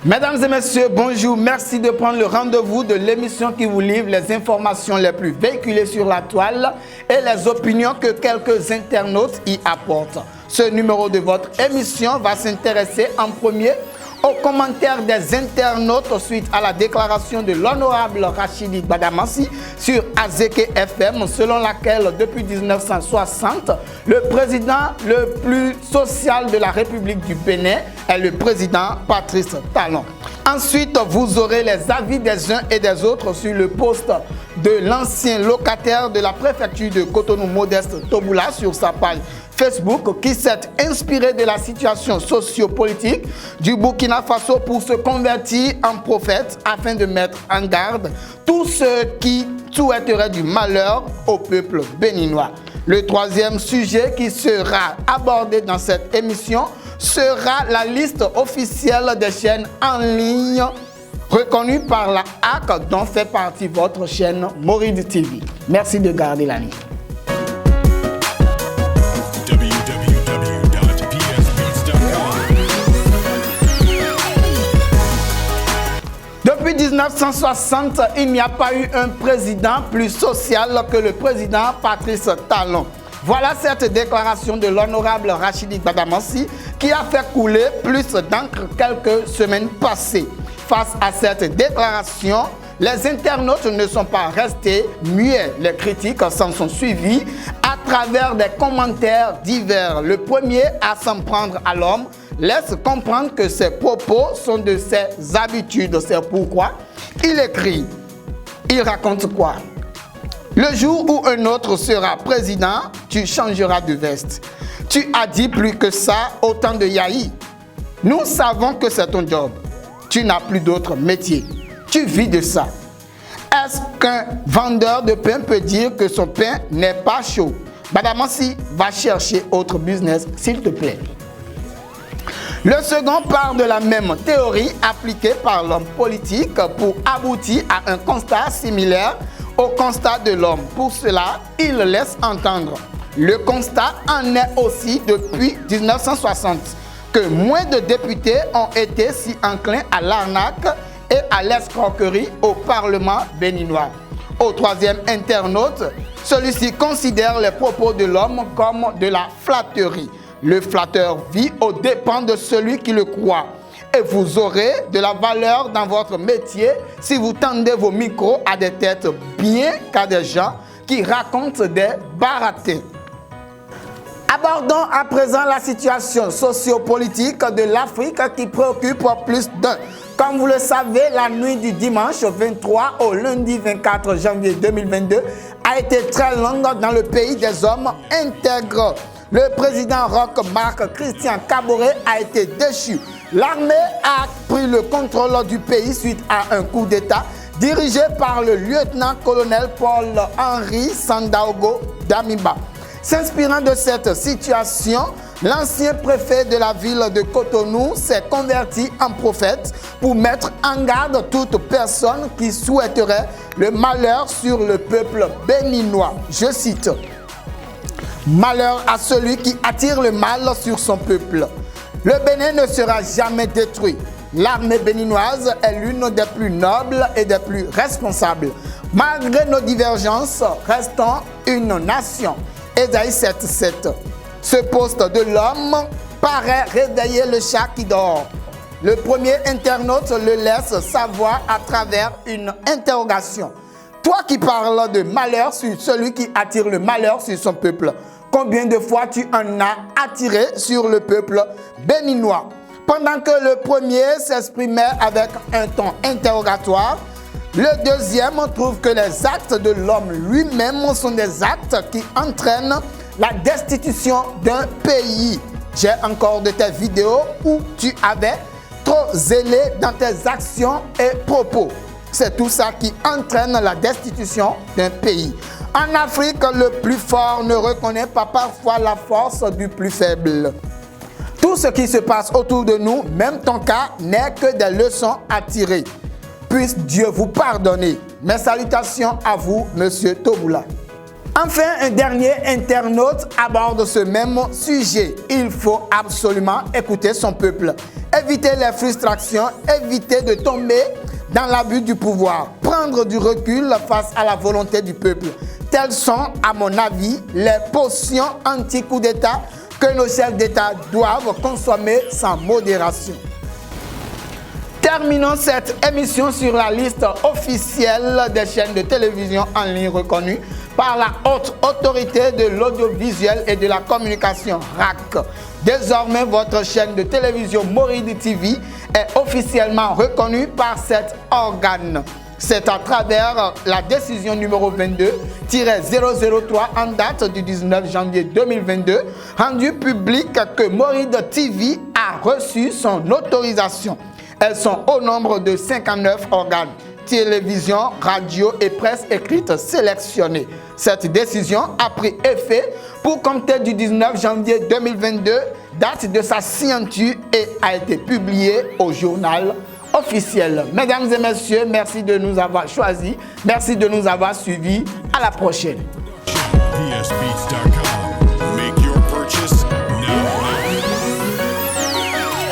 Mesdames et messieurs, bonjour. Merci de prendre le rendez-vous de l'émission qui vous livre les informations les plus véhiculées sur la toile et les opinions que quelques internautes y apportent. Ce numéro de votre émission va s'intéresser en premier aux commentaires des internautes suite à la déclaration de l'honorable Rachidi Gbadamassi sur Azeke FM, selon laquelle depuis 1960, le président le plus social de la République du Bénin est le président Patrice Talon. Ensuite, vous aurez les avis des uns et des autres sur le poste de l'ancien locataire de la préfecture de Cotonou, Modeste Toboula, sur sa page Facebook, qui s'est inspiré de la situation socio-politique du Burkina Faso pour se convertir en prophète afin de mettre en garde tous ceux qui souhaiteraient du malheur au peuple béninois. Le troisième sujet qui sera abordé dans cette émission sera la liste officielle des chaînes en ligne reconnues par la HAC, dont fait partie votre chaîne Moride TV. Merci de garder la ligne. Depuis 1960, il n'y a pas eu un président plus social que le président Patrice Talon. Voilà cette déclaration de l'honorable Rachidi Gbadamassi qui a fait couler plus d'encre quelques semaines passées. Face à cette déclaration, les internautes ne sont pas restés muets. Les critiques s'en sont suivies à travers des commentaires divers. Le premier à s'en prendre à l'homme laisse comprendre que ses propos sont de ses habitudes. C'est pourquoi il écrit, il raconte quoi? Le jour où un autre sera président, tu changeras de veste. Tu as dit plus que ça, autant de yaï. Nous savons que c'est ton job. Tu n'as plus d'autre métier. Tu vis de ça. Est-ce qu'un vendeur de pain peut dire que son pain n'est pas chaud? Gbadamassi, va chercher autre business, s'il te plaît. Le second part de la même théorie appliquée par l'homme politique pour aboutir à un constat similaire au constat de l'homme. Pour cela, il laisse entendre. Le constat en est aussi depuis 1960 que moins de députés ont été si enclins à l'arnaque et à l'escroquerie au Parlement béninois. Au troisième internaute, celui-ci considère les propos de l'homme comme de la flatterie. Le flatteur vit aux dépens de celui qui le croit. Et vous aurez de la valeur dans votre métier si vous tendez vos micros à des têtes bien qu'à des gens qui racontent des baratins. Abordons à présent la situation sociopolitique de l'Afrique qui préoccupe plus d'un. Comme vous le savez, la nuit du dimanche 23 au lundi 24 janvier 2022 a été très longue dans le pays des hommes intègres. Le président Roch Marc Christian Kaboré a été déchu. L'armée a pris le contrôle du pays suite à un coup d'État dirigé par le lieutenant-colonel Paul-Henri Sandaogo Damiba. S'inspirant de cette situation, l'ancien préfet de la ville de Cotonou s'est converti en prophète pour mettre en garde toute personne qui souhaiterait le malheur sur le peuple béninois. Je cite: « Malheur à celui qui attire le mal sur son peuple. Le Bénin ne sera jamais détruit. L'armée béninoise est l'une des plus nobles et des plus responsables. Malgré nos divergences, restons une nation. » Ésaïe 7:7. Ce poste de l'homme paraît réveiller le chat qui dort. Le premier internaute le laisse savoir à travers une interrogation. Toi qui parles de malheur sur celui qui attire le malheur sur son peuple, combien de fois tu en as attiré sur le peuple béninois? Pendant que le premier s'exprimait avec un ton interrogatoire, le deuxième trouve que les actes de l'homme lui-même sont des actes qui entraînent la destitution d'un pays. J'ai encore de tes vidéos où tu avais trop zélé dans tes actions et propos. C'est tout ça qui entraîne la destitution d'un pays. En Afrique, le plus fort ne reconnaît pas parfois la force du plus faible. Tout ce qui se passe autour de nous, même ton cas, n'est que des leçons à tirer. Puisse Dieu vous pardonner. Mes salutations à vous, Monsieur Toboula. Enfin, un dernier internaute aborde ce même sujet. Il faut absolument écouter son peuple. éviter les frustrations, éviter de tomber dans l'abus du pouvoir, prendre du recul face à la volonté du peuple. Telles sont, à mon avis, les potions anti-coup d'État que nos chefs d'État doivent consommer sans modération. Terminons cette émission sur la liste officielle des chaînes de télévision en ligne reconnues par la haute autorité de l'audiovisuel et de la communication RAC. Désormais, votre chaîne de télévision Moride TV est officiellement reconnue par cet organe. C'est à travers la décision numéro 22-003 en date du 19 janvier 2022, rendue publique, que Moride TV a reçu son autorisation. Elles sont au nombre de 59 organes, télévision, radio et presse écrite sélectionnés. Cette décision a pris effet pour compter du 19 janvier 2022, date de sa signature, et a été publiée au journal officiel. Mesdames et messieurs, merci de nous avoir choisis. Merci de nous avoir suivis. À la prochaine.